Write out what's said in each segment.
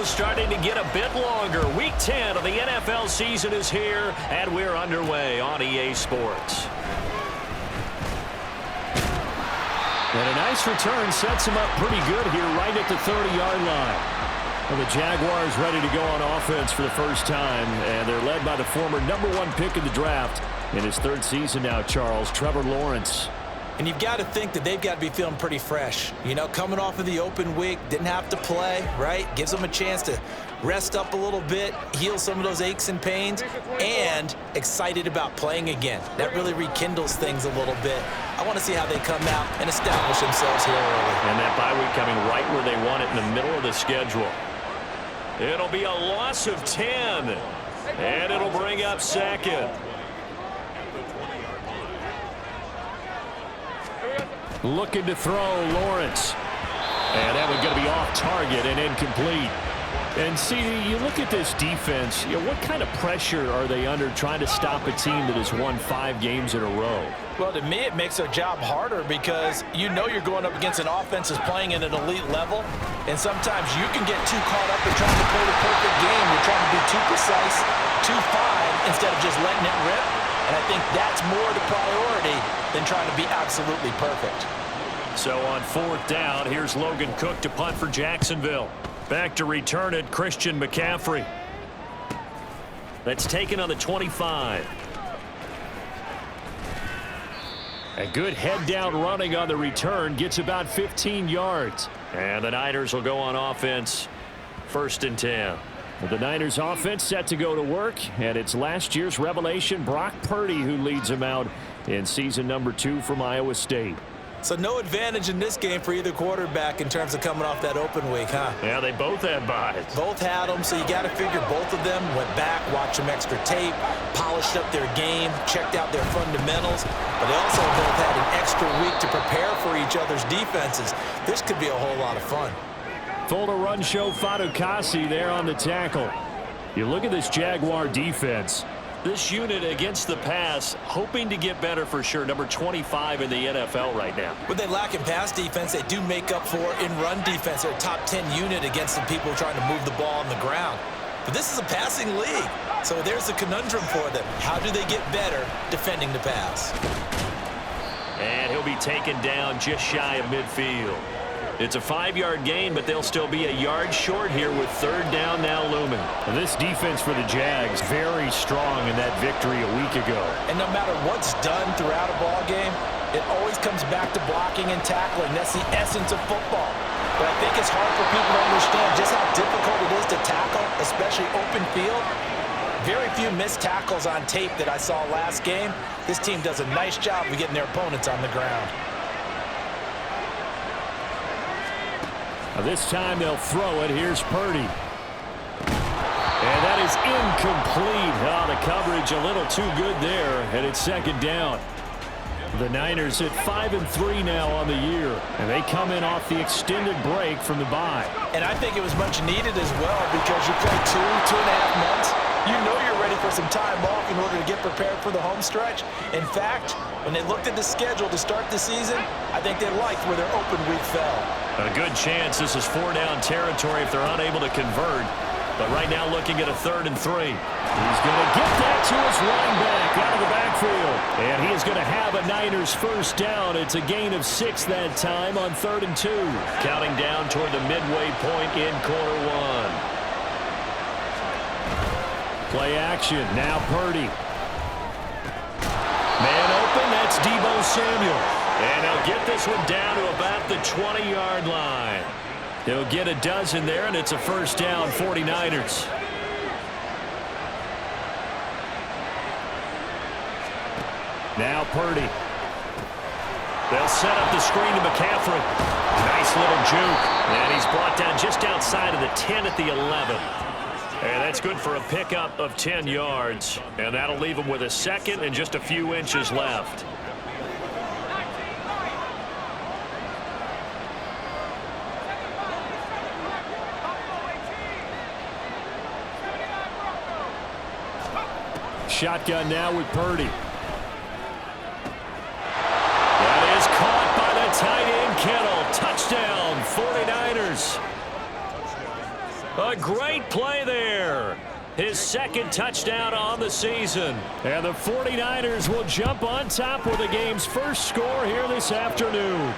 schedule starting to get a bit longer. Week 10 of the NFL season is here, and we're underway on EA Sports. And a nice return sets him up pretty good here right at the 30-yard line. Well, the Jaguars ready to go on offense for the first time, and they're led by the former #1 pick in the draft in his third season now, Charles, Trevor Lawrence. And you've got to think that they've got to be feeling pretty fresh. You know, coming off of the open week, didn't have to play, right? Gives them a chance to rest up a little bit, heal some of those aches and pains, and excited about playing again. That really rekindles things a little bit. I want to see how they come out and establish themselves here early. And that bye week coming right where they want it in the middle of the schedule. It'll be a loss of 10, and it'll bring up second. Looking to throw, Lawrence. And that one's going to be off target and incomplete. And see, you look at this defense, what kind of pressure are they under trying to stop a team that has won 5 games in a row? Well, to me, it makes their job harder because you know you're going up against an offense that's playing at an elite level, and sometimes you can get too caught up in trying to play the perfect game. You're trying to be too precise, too fine, instead of just letting it rip. And I think that's more the priority than trying to be absolutely perfect. So on 4th down, here's Logan Cook to punt for Jacksonville. Back to return it, Christian McCaffrey. That's taken on the 25. A good head-down running on the return. Gets about 15 yards. And the Niners will go on offense. 1st and 10. The Niners offense set to go to work. And it's last year's revelation, Brock Purdy, who leads them out in season number 2 from Iowa State. So no advantage in this game for either quarterback in terms of coming off that open week, huh? Yeah, they both had buys. Both had them, so you got to figure both of them went back, watched some extra tape, polished up their game, checked out their fundamentals, but they also both had an extra week to prepare for each other's defenses. This could be a whole lot of fun. Full to run show Fatukasi there on the tackle. You look at this Jaguar defense. This unit against the pass, hoping to get better for sure. Number 25 in the NFL right now. What they lack in pass defense, they do make up for in run defense. They're a top 10 unit against the people trying to move the ball on the ground. But this is a passing league. So there's the conundrum for them. How do they get better defending the pass? And he'll be taken down just shy of midfield. It's a 5-yard gain, but they'll still be a yard short here with 3rd down now looming. And this defense for the Jags, very strong in that victory a week ago. And no matter what's done throughout a ball game, it always comes back to blocking and tackling. That's the essence of football. But I think it's hard for people to understand just how difficult it is to tackle, especially open field. Very few missed tackles on tape that I saw last game. This team does a nice job of getting their opponents on the ground. This time they'll throw it. Here's Purdy. And that is incomplete. Oh, the coverage a little too good there, and it's 2nd down. The Niners at 5-3 now on the year, and they come in off the extended break from the bye. And I think it was much needed as well because you play 2.5 months. You know you're ready for some time off in order to get prepared for the home stretch. In fact, when they looked at the schedule to start the season, I think they liked where their open week fell. A good chance this is 4-down territory if they're unable to convert. But right now looking at a 3rd and 3. He's going to get that to his running back out of the backfield. And he is going to have a Niners 1st down. It's a gain of 6 that time on 3rd and 2. Counting down toward the midway point in quarter 1. Play action. Now Purdy. Man open. That's Deebo Samuel. And he'll get this one down to about the 20-yard line. He'll get a dozen there, and it's a 1st down, 49ers. Now Purdy. They'll set up the screen to McCaffrey. Nice little juke. And he's brought down just outside of the 10 at the 11. And that's good for a pickup of 10 yards. And that'll leave him with a 2nd and just a few inches left. Shotgun now with Purdy. That is caught by the tight end, Kittle. Touchdown, 49ers. A great play there. His second touchdown on the season. And the 49ers will jump on top with the game's first score here this afternoon.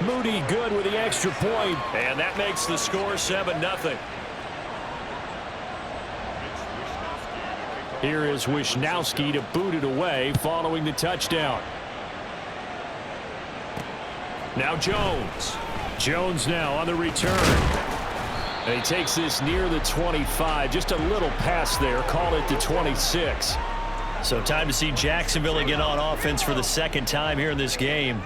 Moody good with the extra point, and that makes the score 7-0. Here is Wisnowski to boot it away following the touchdown. Now Jones. Jones now on the return. And he takes this near the 25. Just a little pass there. Call it the 26. So time to see Jacksonville again on offense for the second time here in this game.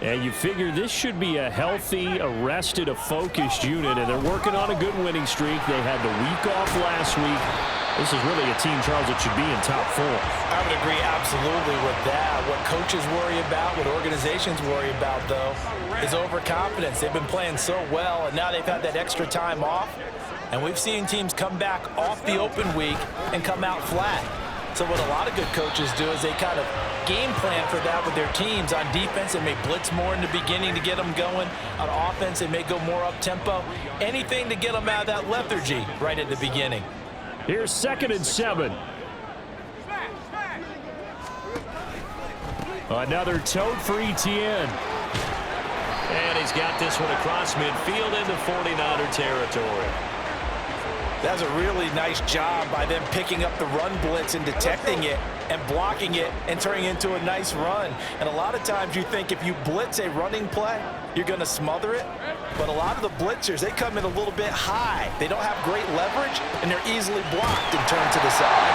And you figure this should be a healthy, arrested, a focused unit. And they're working on a good winning streak. They had the week off last week. This is really a team, Charles, that should be in top 4. I would agree absolutely with that. What coaches worry about, what organizations worry about, though, is overconfidence. They've been playing so well, and now they've had that extra time off. And we've seen teams come back off the open week and come out flat. So what a lot of good coaches do is they kind of game plan for that with their teams. On defense, they may blitz more in the beginning to get them going. On offense, they may go more up-tempo. Anything to get them out of that lethargy right at the beginning. Here's 2nd and 7. Another tote for Etienne. And he's got this one across midfield into 49er territory. That's a really nice job by them picking up the run blitz and detecting it and blocking it and turning it into a nice run. And a lot of times you think if you blitz a running play, you're going to smother it. But a lot of the blitzers, they come in a little bit high. They don't have great leverage, and they're easily blocked and turned to the side.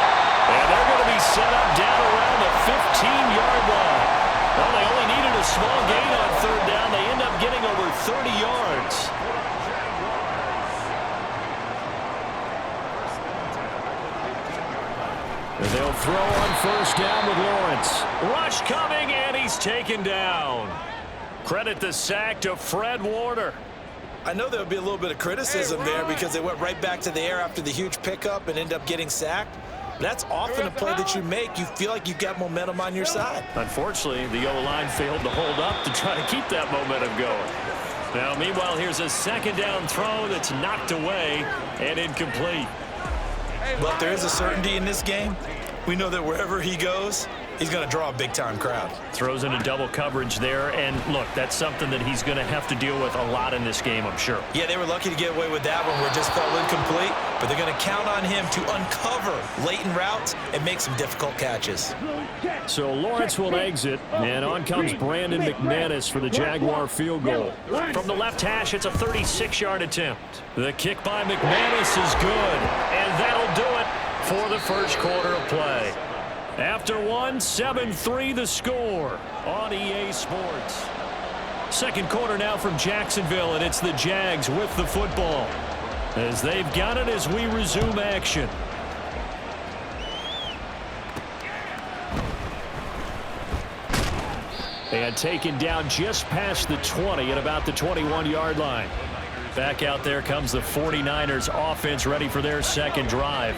And they're going to be set up down around the 15-yard line. Well, they only needed a small gain on 3rd down. They end up getting over 30 yards. And they'll throw on 1st down with Lawrence. Rush coming, and he's taken down. Credit the sack to Fred Warner. I know there would be a little bit of criticism there because they went right back to the air after the huge pickup and ended up getting sacked. That's often a play that you make. You feel like you've got momentum on your side. Unfortunately, the O-line failed to hold up to try to keep that momentum going. Now, meanwhile, here's a 2nd down throw that's knocked away and incomplete. But there is a certainty in this game. We know that wherever he goes, he's going to draw a big-time crowd. Throws into double coverage there, and look, that's something that he's going to have to deal with a lot in this game, I'm sure. Yeah, they were lucky to get away with that one where it just fell incomplete, but they're going to count on him to uncover latent routes and make some difficult catches. So Lawrence will exit, and on comes Brandon McManus for the Jaguar field goal. From the left hash, it's a 36-yard attempt. The kick by McManus is good, and that'll do it for the first quarter of play. After one, 7-3 the score on EA Sports. Second quarter now from Jacksonville, and it's the Jags with the football as they've got it as we resume action. And taken down just past the 20 at about the 21-yard line. Back out there comes the 49ers offense ready for their second drive.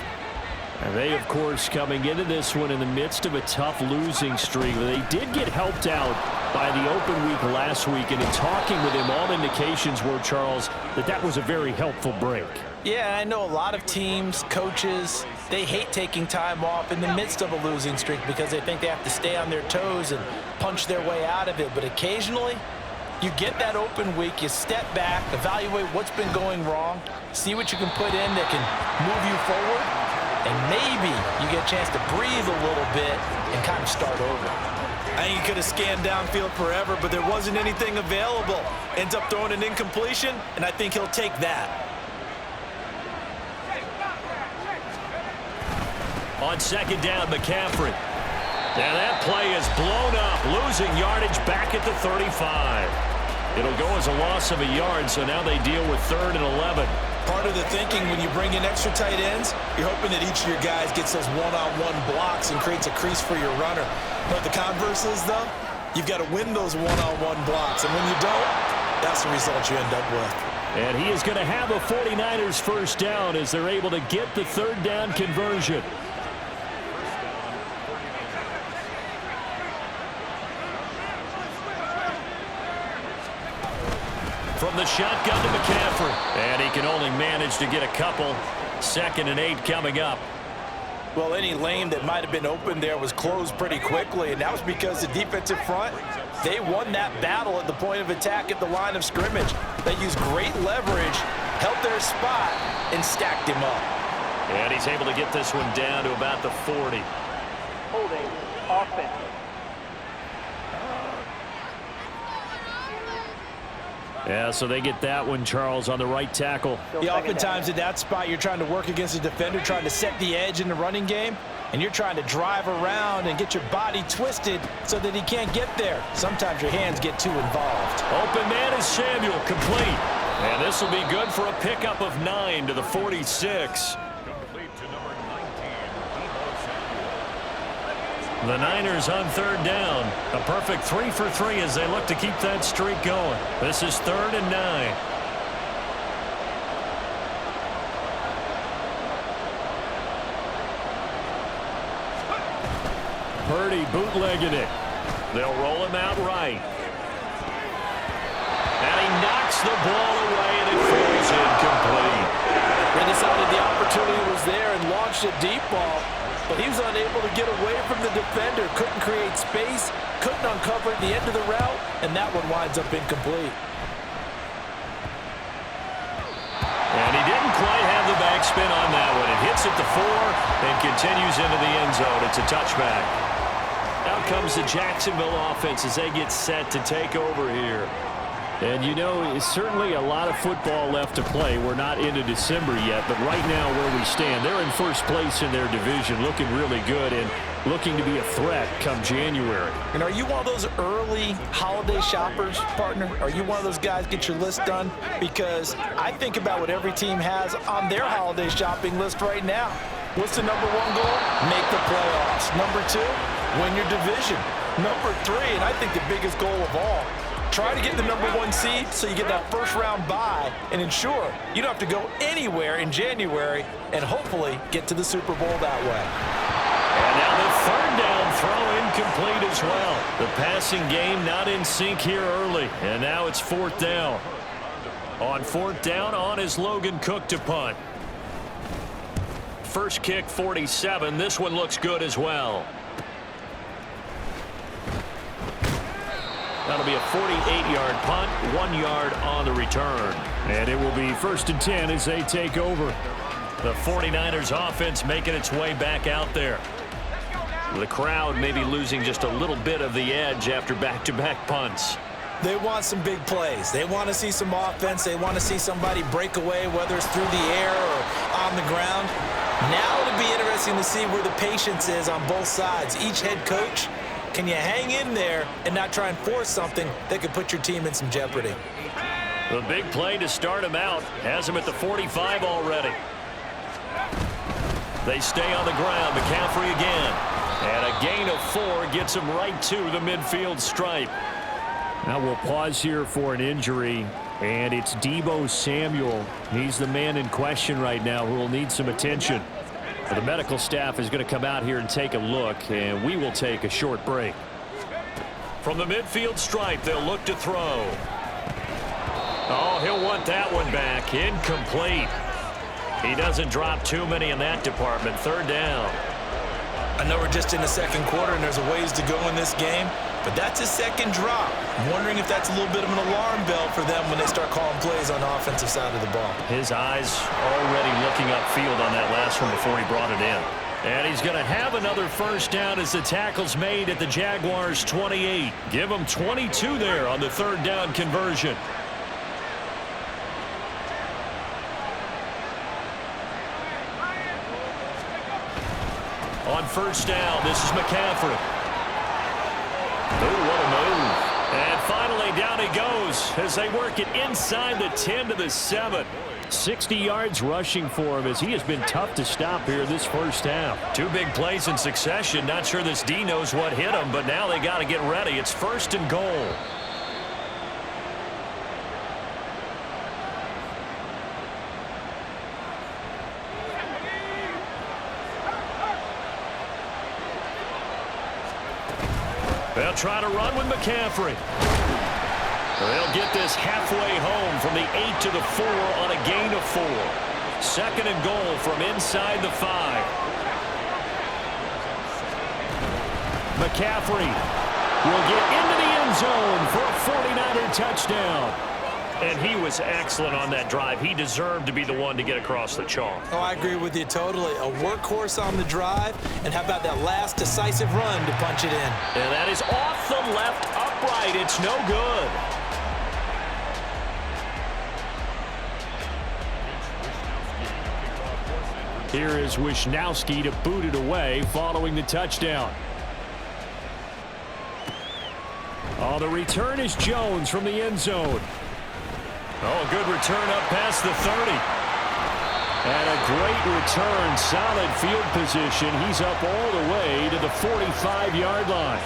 And they, of course, coming into this one in the midst of a tough losing streak. They did get helped out by the open week last week, and in talking with him, all indications were, Charles, that was a very helpful break. Yeah, I know a lot of teams, coaches, they hate taking time off in the midst of a losing streak because they think they have to stay on their toes and punch their way out of it. But occasionally, you get that open week, you step back, evaluate what's been going wrong, see what you can put in that can move you forward, and maybe you get a chance to breathe a little bit and kind of start over. I think he could have scanned downfield forever, but there wasn't anything available. Ends up throwing an incompletion, and I think he'll take that. On second down, McCaffrey. And that play is blown up, losing yardage back at the 35. It'll go as a loss of a yard, so now they deal with 3rd and 11. Part of the thinking when you bring in extra tight ends, you're hoping that each of your guys gets those one-on-one blocks and creates a crease for your runner. But the converse is, though, you've got to win those one-on-one blocks. And when you don't, that's the result you end up with. And he is going to have a 49ers first down as they're able to get the 3rd down conversion. From the shotgun to McCaffrey. And he can only manage to get a couple. 2nd and 8 coming up. Well, any lane that might have been open there was closed pretty quickly, and that was because the defensive front, they won that battle at the point of attack at the line of scrimmage. They used great leverage, held their spot, and stacked him up. And he's able to get this one down to about the 40. Holding offense. Yeah, so they get that one, Charles, on the right tackle. Yeah, oftentimes at that spot, you're trying to work against a defender, trying to set the edge in the running game, and you're trying to drive around and get your body twisted so that he can't get there. Sometimes your hands get too involved. Open man is Samuel, complete. And this will be good for a pickup of 9 to the 46. The Niners on 3rd down. A perfect 3 for 3 as they look to keep that streak going. This is 3rd and 9. Purdy bootlegging it. They'll roll him out right. And he knocks the ball away, and it falls incomplete. They decided the opportunity was there and launched a deep ball, but he was unable to get away from the defender. Couldn't create space, couldn't uncover the end of the route, and that one winds up incomplete. And he didn't quite have the backspin on that one. It hits at the 4 and continues into the end zone. It's a touchback. Out comes the Jacksonville offense as they get set to take over here. And, you know, it's certainly a lot of football left to play. We're not into December yet, but right now where we stand, they're in first place in their division, looking really good and looking to be a threat come January. And are you one of those early holiday shoppers, partner? Are you one of those guys get your list done? Because I think about what every team has on their holiday shopping list right now. What's the number 1 goal? Make the playoffs. Number 2, win your division. Number 3, and I think the biggest goal of all, try to get the number 1 seed so you get that first-round bye and ensure you don't have to go anywhere in January and hopefully get to the Super Bowl that way. And now the 3rd down throw incomplete as well. The passing game not in sync here early. And now it's 4th down. On 4th down, on is Logan Cook to punt. First kick, 47. This one looks good as well. That'll be a 48-yard punt, 1 yard on the return. And it will be 1st and 10 as they take over. The 49ers offense making its way back out there. The crowd maybe losing just a little bit of the edge after back-to-back punts. They want some big plays. They want to see some offense. They want to see somebody break away, whether it's through the air or on the ground. Now it'll be interesting to see where the patience is on both sides. Each head coach, can you hang in there and not try and force something that could put your team in some jeopardy? The big play to start him out has him at the 45 already. They stay on the ground. McCaffrey again. And a gain of 4 gets him right to the midfield stripe. Now we'll pause here for an injury, and it's Deebo Samuel. He's the man in question right now who will need some attention. The medical staff is going to come out here and take a look, and we will take a short break. From the midfield stripe, they'll look to throw. Oh, he'll want that one back. Incomplete. He doesn't drop too many in that department. 3rd down. I know we're just in the 2nd quarter and there's a ways to go in this game, but that's his 2nd drop. I'm wondering if that's a little bit of an alarm bell for them when they start calling plays on the offensive side of the ball. His eyes already looking upfield on that last one before he brought it in. And he's going to have another 1st down as the tackle's made at the Jaguars' 28. Give him 22 there on the 3rd down conversion. On 1st down, this is McCaffrey. Ooh, what a move. And finally, down he goes as they work it inside the 10 to the 7. 60 yards rushing for him as he has been tough to stop here this 1st half. 2 big plays in succession. Not sure this D knows what hit him, but now they got to get ready. It's 1st and goal. They'll try to run with McCaffrey. They'll get this halfway home from the 8 to the 4 on a gain of 4. Second and goal from inside the 5. McCaffrey will get into the end zone for a 49er touchdown. And he was excellent on that drive. He deserved to be the one to get across the chalk. Oh, I agree with you totally. A workhorse on the drive. And how about that last decisive run to punch it in? And that is off the left upright. It's no good. Here is Wisnowski to boot it away following the touchdown. Oh, the return is Jones from the end zone. Oh, good return up past the 30. And a great return, solid field position. He's up all the way to the 45-yard line.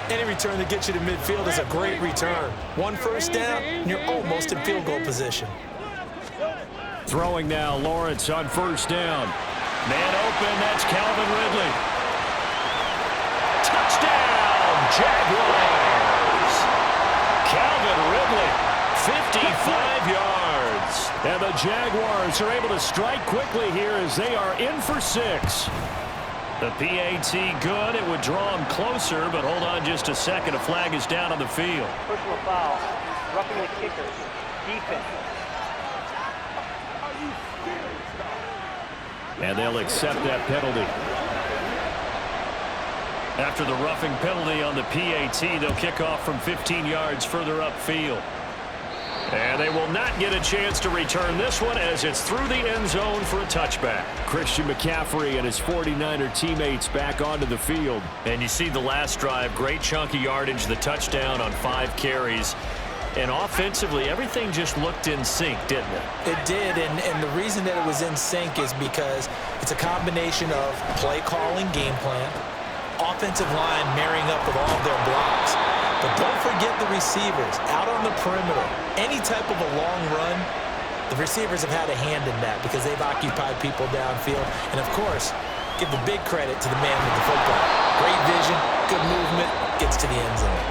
Any return that gets you to midfield is a great return. One first down, and you're almost in field goal position. Throwing now, Lawrence on first down. Man open, that's Calvin Ridley. Touchdown, Jaguars! Calvin Ridley. 55 yards. And the Jaguars are able to strike quickly here as they are in for 6. The PAT good. It would draw him closer, but hold on just a second. A flag is down on the field. Personal foul. Roughing the kicker. Defense. And they'll accept that penalty. After the roughing penalty on the PAT, they'll kick off from 15 yards further upfield. And they will not get a chance to return this one as it's through the end zone for a touchback. Christian McCaffrey and his 49er teammates back onto the field. And you see the last drive, great chunky yardage, the touchdown on 5 carries. And offensively, everything just looked in sync, didn't it? It did, and the reason that it was in sync is because it's a combination of play calling, game plan, offensive line marrying up with all of their blocks. But don't forget the receivers out on the perimeter. Any type of a long run, the receivers have had a hand in that because they've occupied people downfield. And, of course, give the big credit to the man with the football. Great vision, good movement, gets to the end zone.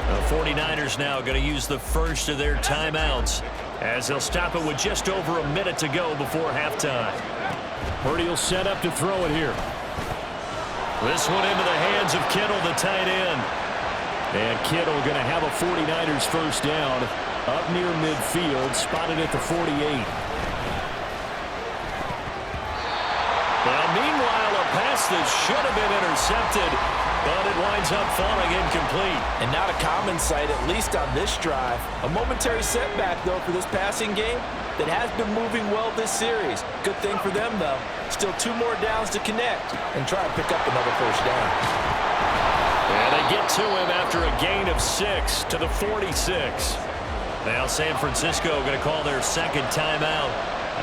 The 49ers now going to use the first of their timeouts as they'll stop it with just over a minute to go before halftime. Purdy will set up to throw it here. This one into the hands of Kittle, the tight end. And Kittle going to have a 49ers first down up near midfield, spotted at the 48. Well, meanwhile, a pass that should have been intercepted, but it winds up falling incomplete. And not a common sight, at least on this drive. A momentary setback, though, for this passing game that has been moving well this series. Good thing for them, though. Still 2 more downs to connect and try and pick up another first down. And they get to him after a gain of 6 to the 46. Now San Francisco going to call their second timeout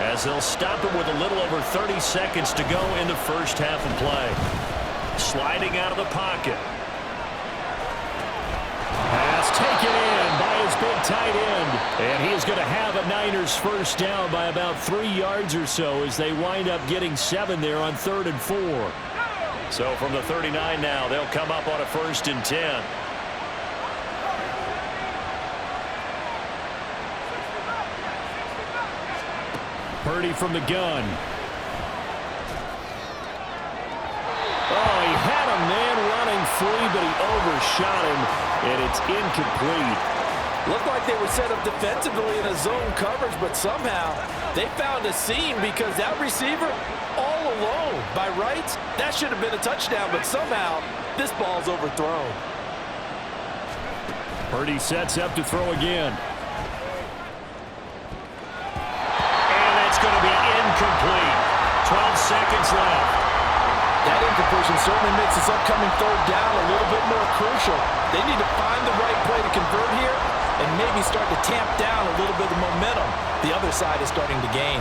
as they'll stop it with a little over 30 seconds to go in the first half of play. Sliding out of the pocket. Pass taken in by his big tight end. And he is going to have a Niners first down by about 3 yards or so as they wind up getting 7 there on 3rd and 4. So from the 39 now, they'll come up on a 1st and 10. Purdy from the gun. Oh, he had a man running free, but he overshot him, and it's incomplete. Looked like they were set up defensively in a zone coverage, but somehow they found a seam because that receiver all alone. By rights, that should have been a touchdown, but somehow this ball's overthrown. Purdy sets up to throw again. And it's going to be incomplete. 12 seconds left. That incompletion certainly makes this upcoming 3rd down a little bit more crucial. They need to find the right play to convert here and maybe start to tamp down a little bit of momentum. The other side is starting to gain.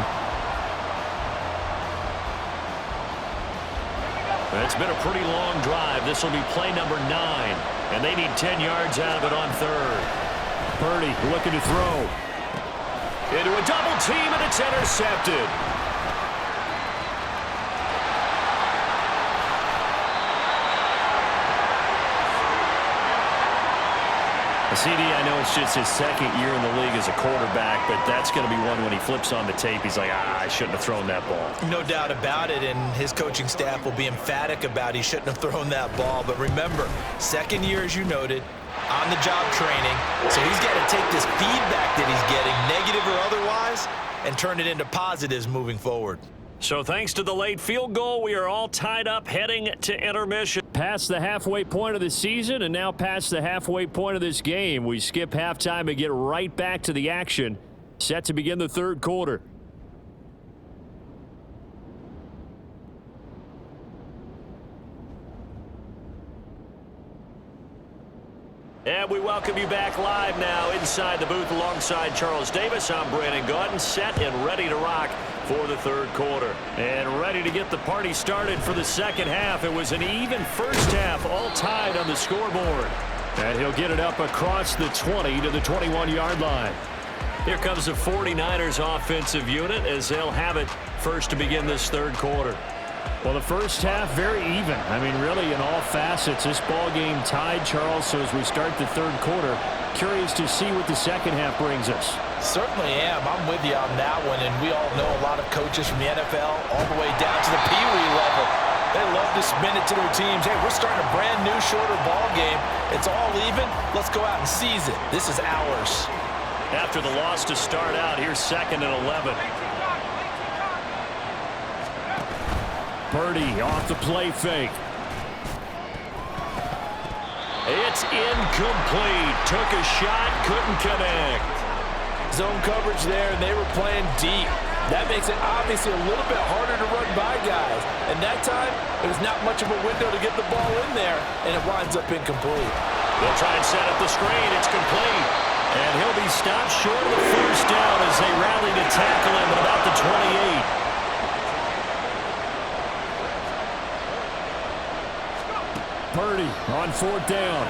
It's been a pretty long drive. This will be play number 9, and they need 10 yards out of it on 3rd. Purdy looking to throw. Into a double team, and it's intercepted. A CD, I know it's just his second year in the league as a quarterback, but that's going to be one when he flips on the tape, he's like, I shouldn't have thrown that ball. No doubt about it, and his coaching staff will be emphatic about he shouldn't have thrown that ball. But remember, second year, as you noted, on-the-job training, so he's got to take this feedback that he's getting, negative or otherwise, and turn it into positives moving forward. So thanks to the late field goal, we are all tied up heading to intermission. Past the halfway point of the season and now past the halfway point of this game. We skip halftime and get right back to the action. Set to begin the third quarter. And we welcome you back live now inside the booth alongside Charles Davis. I'm Brandon Gaudin, set and ready to rock for the third quarter. And ready to get the party started for the second half. It was an even first half, all tied on the scoreboard. And he'll get it up across the 20 to the 21-yard line. Here comes the 49ers offensive unit as they'll have it first to begin this third quarter. Well, the first half, very even. I mean, really, in all facets, this ball game tied, Charles. So as we start the third quarter, curious to see what the second half brings us. Certainly am. I'm with you on that one, and we all know a lot of coaches from the NFL all the way down to the Pee Wee level. They love to spin it to their teams. Hey, we're starting a brand new, shorter ball game. It's all even. Let's go out and seize it. This is ours. After the loss to start out, here's 2nd and 11. Purdy off the play fake. It's incomplete. Took a shot, couldn't connect. Zone coverage there, and they were playing deep. That makes it obviously a little bit harder to run by guys. And that time, it was not much of a window to get the ball in there, and it winds up incomplete. They'll try and set up the screen. It's complete. And he'll be stopped short of the first down as they rally to tackle him at about the 28. Purdy on 4th down.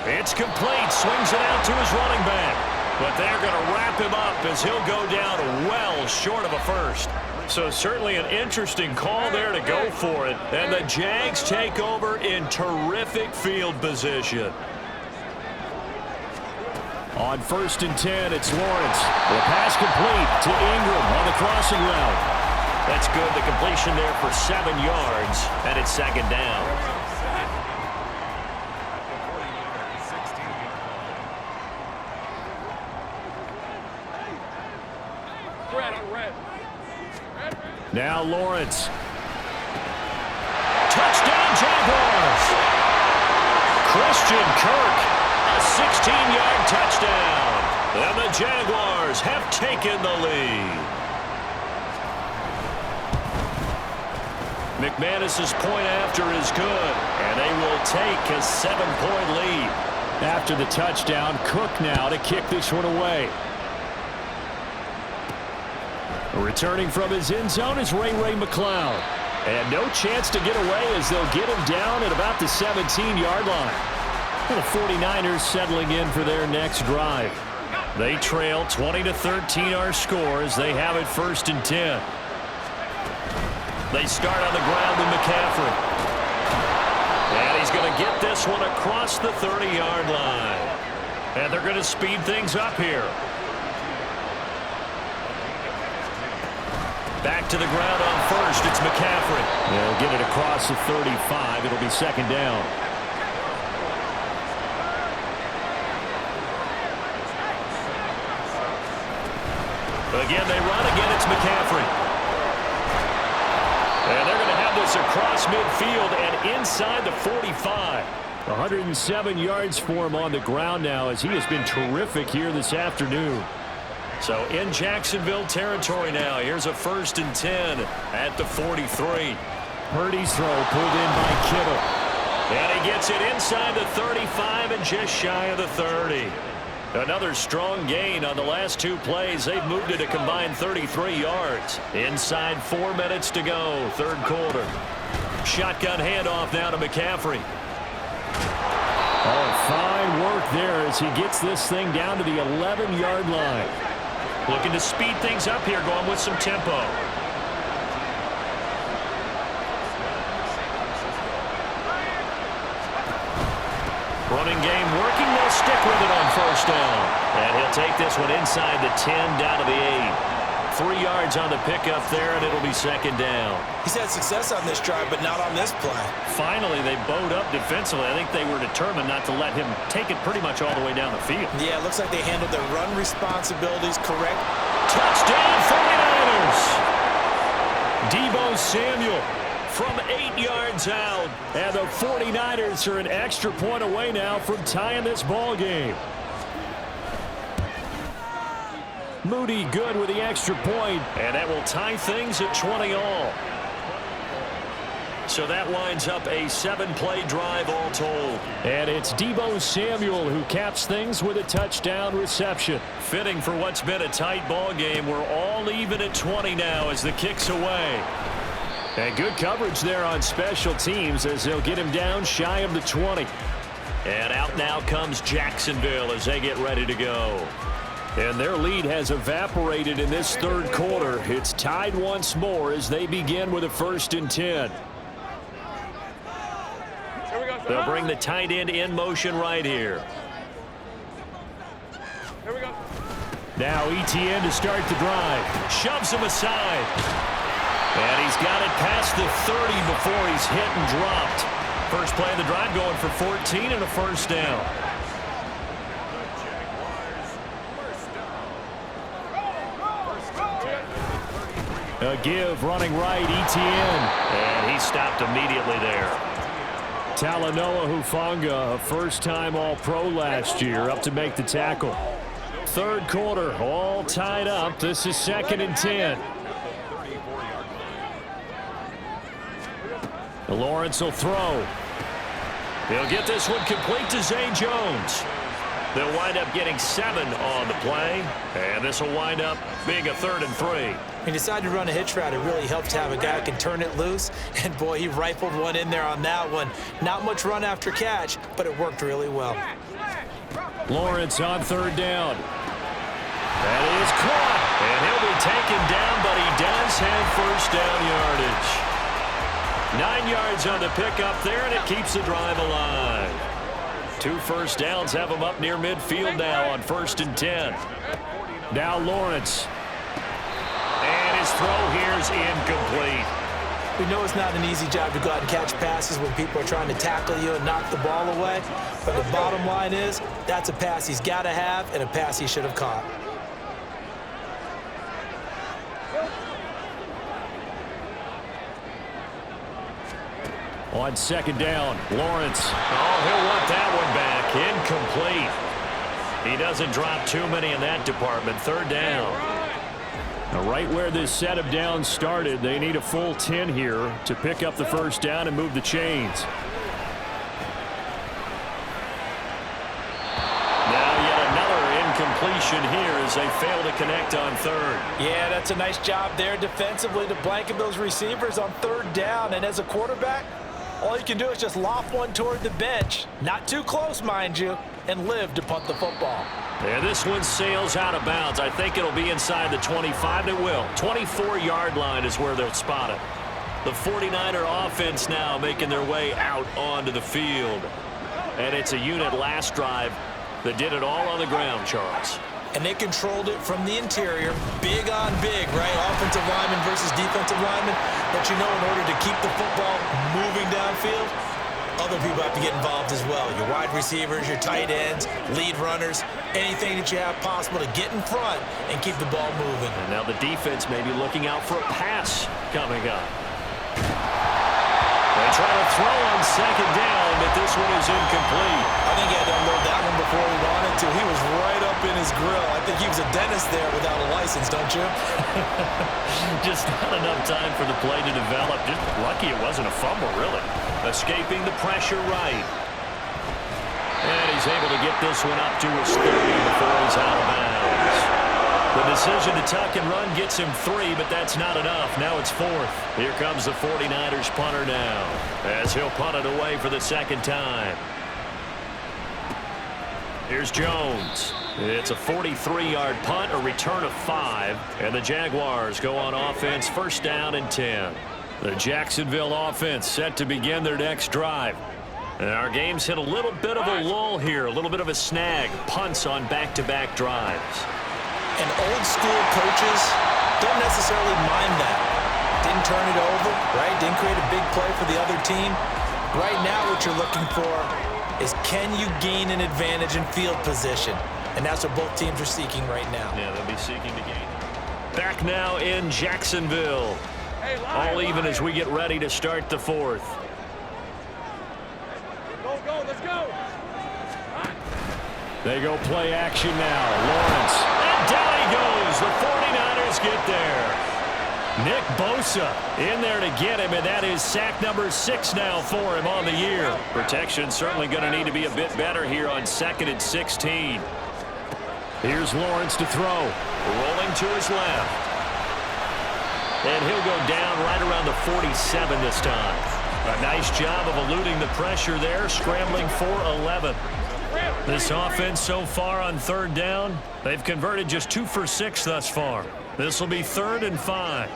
It's complete. Swings it out to his running back. But they're going to wrap him up as he'll go down well short of a first. So certainly an interesting call there to go for it. And the Jags take over in terrific field position. On 1st and 10, it's Lawrence. The pass complete to Ingram on the crossing route. That's good. The completion there for 7 yards. And it's 2nd down. Now Lawrence. Touchdown Jaguars. Christian Kirk, a 16-yard touchdown. And the Jaguars have taken the lead. McManus's point after is good, and they will take a 7-point lead. After the touchdown, Cook now to kick this one away. Returning from his end zone is Ray McCloud. And no chance to get away as they'll get him down at about the 17-yard line. And the 49ers settling in for their next drive. They trail 20-13 our score as they have it 1st and 10. They start on the ground with McCaffrey. And he's going to get this one across the 30-yard line. And they're going to speed things up here. Back to the ground on 1st. It's McCaffrey. They'll get it across the 35. It'll be 2nd down. Again, they run. Again, it's McCaffrey. And they're going to have this across midfield and inside the 45. 107 yards for him on the ground now as he has been terrific here this afternoon. So in Jacksonville territory now. Here's a 1st and 10 at the 43. Purdy's throw pulled in by Kittle. And he gets it inside the 35 and just shy of the 30. Another strong gain on the last 2 plays. They've moved it a combined 33 yards. Inside 4 minutes to go, third quarter. Shotgun handoff now to McCaffrey. Oh, fine work there as he gets this thing down to the 11-yard line. Looking to speed things up here, going with some tempo. Running game working. They'll stick with it on first down. And he'll take this one inside the 10 down to the 8. 3 yards on the pickup there, and it'll be second down. He's had success on this drive, but not on this play. Finally, they bowed up defensively. I think they were determined not to let him take it pretty much all the way down the field. Yeah, it looks like they handled their run responsibilities correct. Touchdown, 49ers! Deebo Samuel from 8 yards out. And the 49ers are an extra point away now from tying this ball game. Moody good with the extra point, and that will tie things at 20 all. So that winds up a 7-play drive all told. And it's Deebo Samuel who caps things with a touchdown reception. Fitting for what's been a tight ball game. We're all even at 20 now as the kick's away. And good coverage there on special teams as they'll get him down shy of the 20. And out now comes Jacksonville as they get ready to go. And their lead has evaporated in this third quarter. It's tied once more as they begin with a 1st and 10. They'll bring the tight end in motion right here. Here we go. Now ETN to start the drive. Shoves him aside. And he's got it past the 30 before he's hit and dropped. First play of the drive going for 14 and a first down. A give running right, ETN. And he stopped immediately there. Talanoa Hufanga, a first-time All-Pro last year, up to make the tackle. Third quarter, all tied up. This is 2nd and 10. Lawrence will throw. He'll get this one complete to Zay Jones. They'll wind up getting 7 on the play, and this will wind up being a 3rd and 3. He decided to run a hitch route. It really helped to have a guy who can turn it loose, and boy, he rifled one in there on that one. Not much run after catch, but it worked really well. Lawrence on 3rd down. That is caught, and he'll be taken down, but he does have first down yardage. 9 yards on the pickup there, and it keeps the drive alive. 2 first downs have him up near midfield now on 1st and 10. Now Lawrence. And his throw here is incomplete. We know it's not an easy job to go out and catch passes when people are trying to tackle you and knock the ball away. But the bottom line is, that's a pass he's got to have and a pass he should have caught. On 2nd down, Lawrence. Oh, he'll want that one back. Incomplete. He doesn't drop too many in that department. 3rd down. Now, right where this set of downs started, they need a full 10 here to pick up the first down and move the chains. Now yet another incompletion here as they fail to connect on 3rd. Yeah, that's a nice job there defensively to blanket those receivers on 3rd down. And as a quarterback, all you can do is just loft one toward the bench. Not too close, mind you, and live to punt the football. And this one sails out of bounds. I think it'll be inside the 25. It will. 24-yard line is where they'll spot it. The 49er offense now making their way out onto the field. And it's a unit last drive that did it all on the ground, Charles. And they controlled it from the interior. Big on big, right? Offensive lineman versus defensive lineman. But you know, in order to keep the football moving downfield, other people have to get involved as well. Your wide receivers, your tight ends, lead runners, anything that you have possible to get in front and keep the ball moving. And now the defense may be looking out for a pass coming up. They try to throw on 2nd down, but this one is incomplete. I think he had to unload that one before he wanted to. He was right up in his grill. I think he was a dentist there without a license, don't you? Just not enough time for the play to develop. Just lucky it wasn't a fumble, really. Escaping the pressure right. And he's able to get this one up to his 30 before he's out of bounds. The decision to tuck and run gets him 3, but that's not enough. Now it's 4th. Here comes the 49ers punter now as he'll punt it away for the 2nd time. Here's Jones. It's a 43-yard punt, a return of 5, and the Jaguars go on offense, 1st down and 10. The Jacksonville offense set to begin their next drive. And our game's hit a little bit of a lull here, a little bit of a snag. Punts on back-to-back drives. And old school coaches don't necessarily mind that. Didn't turn it over, right? Didn't create a big play for the other team. Right now what you're looking for is, can you gain an advantage in field position? And that's what both teams are seeking right now. Yeah, they'll be seeking to gain. Back now in Jacksonville. All even as we get ready to start the fourth. Let's go. They go play action now. Lawrence. And down he goes. The 49ers get there. Nick Bosa in there to get him, and that is sack number 6 now for him on the year. Protection certainly going to need to be a bit better here on 2nd and 16. Here's Lawrence to throw. Rolling to his left. And he'll go down right around the 47 this time. A nice job of eluding the pressure there, scrambling for 11. This offense so far on 3rd down, they've converted just 2 for 6 thus far. This will be 3rd and 5.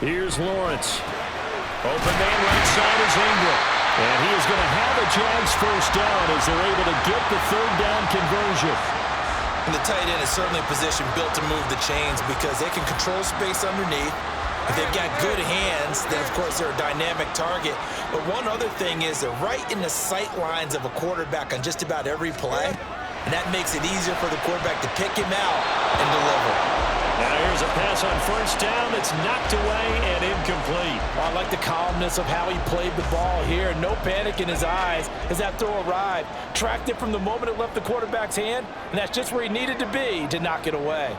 Here's Lawrence. Open man right side is Ingram. And he is going to have a Jags first down as they're able to get the 3rd down conversion. And the tight end is certainly a position built to move the chains because they can control space underneath. If they've got good hands, then, of course, they're a dynamic target. But one other thing is they're right in the sight lines of a quarterback on just about every play. And that makes it easier for the quarterback to pick him out and deliver. Now here's a pass on 1st down that's knocked away and incomplete. Well, I like the calmness of how he played the ball here. No panic in his eyes as that throw arrived. Tracked it from the moment it left the quarterback's hand, and that's just where he needed to be to knock it away.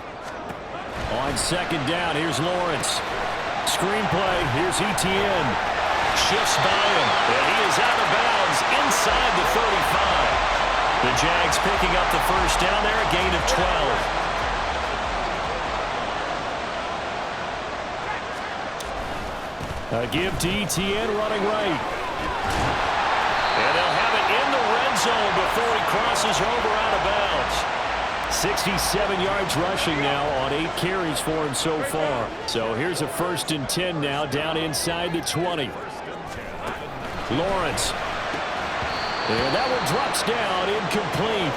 On 2nd down, here's Lawrence. Screenplay, here's Etienne. Shifts by him, and he is out of bounds inside the 35. The Jags picking up the first down there, a gain of 12. A give to Etienne running right. And they'll have it in the red zone before he crosses over out of bounds. 67 yards rushing now on 8 carries for him so far. So here's a 1st and 10 now down inside the 20. Lawrence. And that one drops down, incomplete.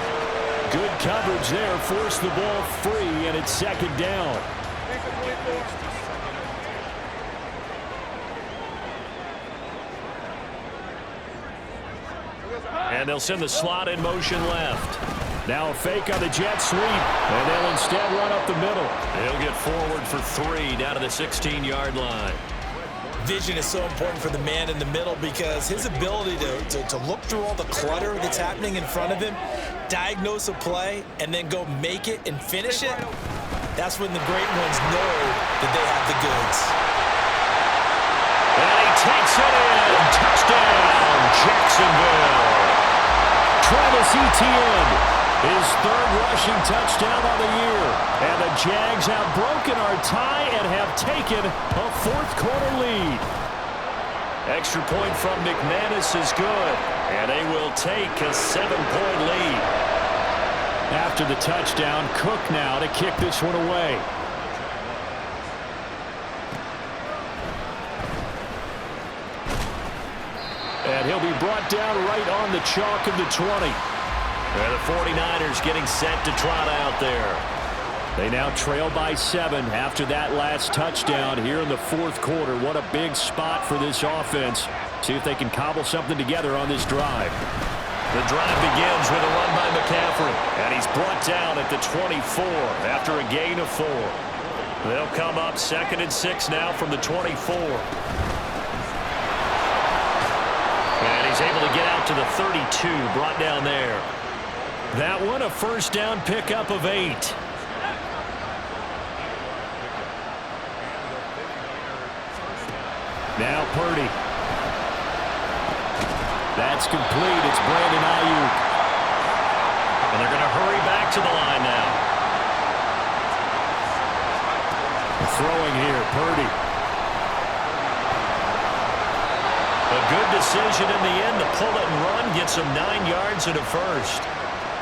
Good coverage there, forced the ball free, and it's 2nd down. And they'll send the slot in motion left. Now a fake on the jet sweep, and they'll instead run up the middle. He'll get forward for 3 down to the 16-yard line. Vision is so important for the man in the middle because his ability to look through all the clutter that's happening in front of him, diagnose a play, and then go make it and finish it, that's when the great ones know that they have the goods. And he takes it in. Touchdown, Jacksonville. Travis Etienne, his 3rd rushing touchdown on the year. And the Jags have broken our tie and have taken a 4th quarter lead. Extra point from McManus is good. And they will take a 7-point lead. After the touchdown, Cook now to kick this one away. And he'll be brought down right on the chalk of the 20. And the 49ers getting set to trot out there. They now trail by 7 after that last touchdown here in the 4th quarter. What a big spot for this offense. See if they can cobble something together on this drive. The drive begins with a run by McCaffrey. And he's brought down at the 24 after a gain of 4. They'll come up 2nd and 6 now from the 24. And he's able to get out to the 32, brought down there. That one a 1st down pickup of 8. Now Purdy. That's complete. It's Brandon Ayuk. And they're going to hurry back to the line now. Throwing here, Purdy. A good decision in the end to pull it and run, gets him 9 yards and a 1st.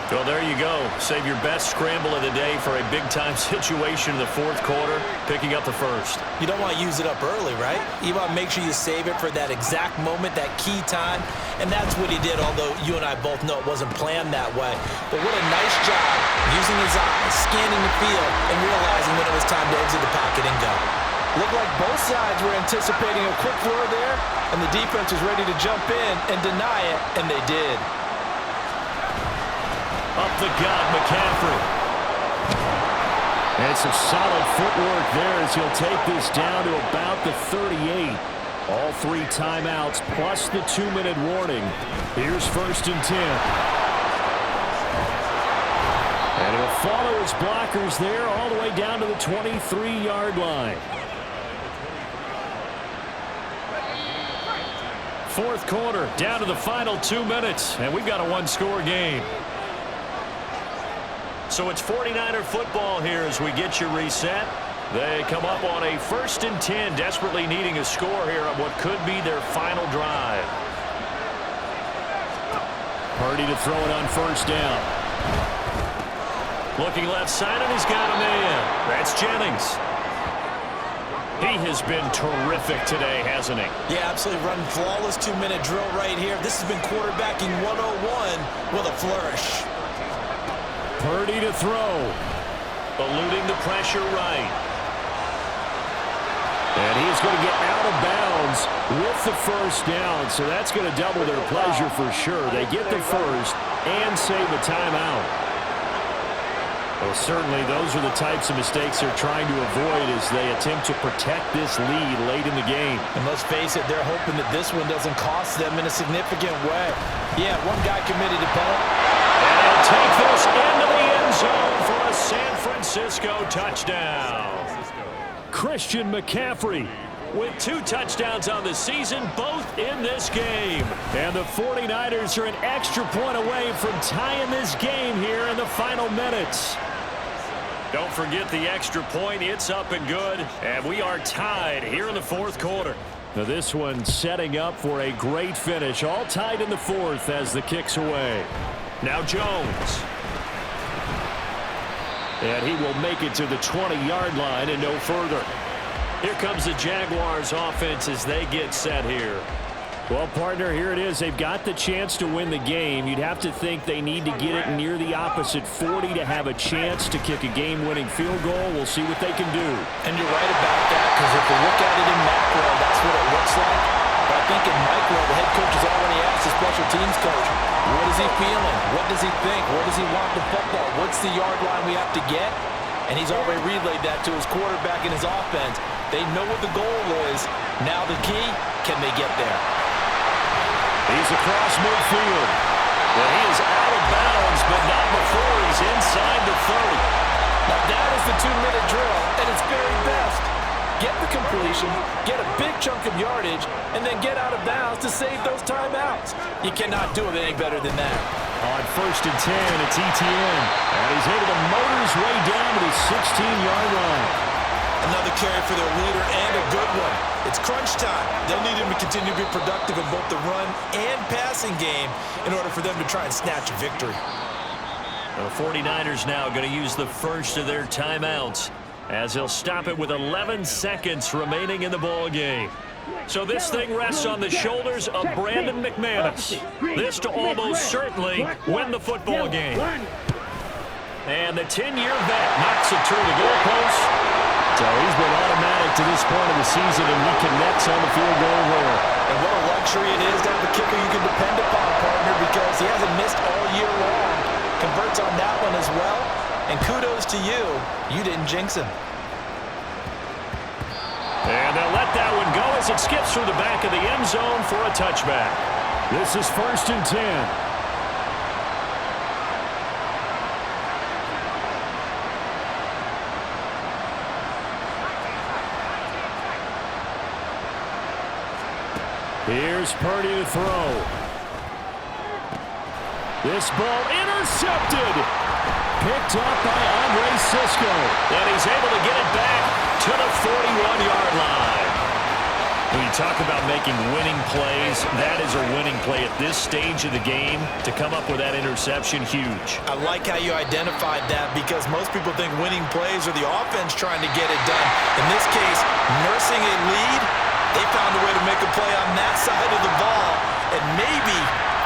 Well, there you go. Save your best scramble of the day for a big-time situation in the fourth quarter, picking up the first. You don't want to use it up early, right? You want to make sure you save it for that exact moment, that key time, and that's what he did, although you and I both know it wasn't planned that way. But what a nice job using his eyes, scanning the field, and realizing when it was time to exit the pocket and go. Looked like both sides were anticipating a quick throw there, and the defense was ready to jump in and deny it, and they did. Up the gut, McCaffrey. And some solid footwork there as he'll take this down to about the 38. All 3 timeouts plus the 2-minute warning. Here's 1st and 10. And he'll follow his blockers there all the way down to the 23-yard line. Fourth quarter, down to the final 2 minutes, and we've got a 1-score game. So it's 49er football here as we get you reset. They come up on a 1st and 10, desperately needing a score here on what could be their final drive. Purdy to throw it on 1st down. Looking left side, and he's got a man. That's Jennings. He has been terrific today, hasn't he? Yeah, absolutely running flawless 2-minute drill right here. This has been quarterbacking 101 with a flourish. Purdy to throw. Eluding the pressure right. And he's going to get out of bounds with the 1st down, so that's going to double their pleasure for sure. They get the 1st and save a timeout. Well, certainly those are the types of mistakes they're trying to avoid as they attempt to protect this lead late in the game. And let's face it, they're hoping that this one doesn't cost them in a significant way. Yeah, one guy committed a penalty. And he'll take this into the end zone for a San Francisco touchdown. Christian McCaffrey with 2 touchdowns on the season, both in this game. And the 49ers are an extra point away from tying this game here in the final minutes. Don't forget the extra point. It's up and good. And we are tied here in the fourth quarter. Now this one setting up for a great finish. All tied in the 4th as the kick's away. Now Jones. And he will make it to the 20-yard line and no further. Here comes the Jaguars offense as they get set here. Well, partner, here it is. They've got the chance to win the game. You'd have to think they need to get it near the opposite 40 to have a chance to kick a game-winning field goal. We'll see what they can do. And you're right about that, because if you look at it in macro, that's what it looks like. But I think in micro, the head coach has already asked the special teams coach, what is he feeling? What does he think? Where does he want the football? What's the yard line we have to get? And he's already relayed that to his quarterback and his offense. They know what the goal is. Now the key, can they get there? He's across midfield. Well, he is out of bounds, but not before he's inside the 30. Now that is the 2-minute drill at its very best. Get the completion, get a big chunk of yardage, and then get out of bounds to save those timeouts. You cannot do it any better than that. On 1st and 10, it's Etienne. And he's able to motor his way down to the 16-yard line. Another carry for their leader and a good one. It's crunch time. They'll need him to continue to be productive in both the run and passing game in order for them to try and snatch a victory. The 49ers now going to use the first of their timeouts as he'll stop it with 11 seconds remaining in the ball game. So this thing rests on the shoulders of Brandon McManus. This to almost certainly win the football game. And the 10-year vet knocks it through the goalpost. So he's been automatic to this point of the season, and he connects on the field goal there. And what a luxury it is to have a kicker you can depend upon, partner, because he hasn't missed all year long. Converts on that one as well. And kudos to you. You didn't jinx him. And they'll let that one go as it skips through the back of the end zone for a touchback. This is 1st and 10. Here's Purdy to throw. This ball intercepted. Picked up by Andre Cisco. And he's able to get it back to the 41-yard line. When you talk about making winning plays, that is a winning play at this stage of the game. To come up with that interception, huge. I like how you identified that because most people think winning plays are the offense trying to get it done. In this case, nursing a lead, they found a way to make a play on that side of the ball and maybe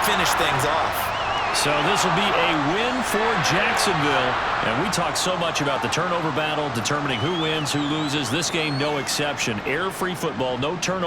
finish things off. So this will be a win for Jacksonville. And we talked so much about the turnover battle, determining who wins, who loses. This game, no exception. Error-free football, no turnover.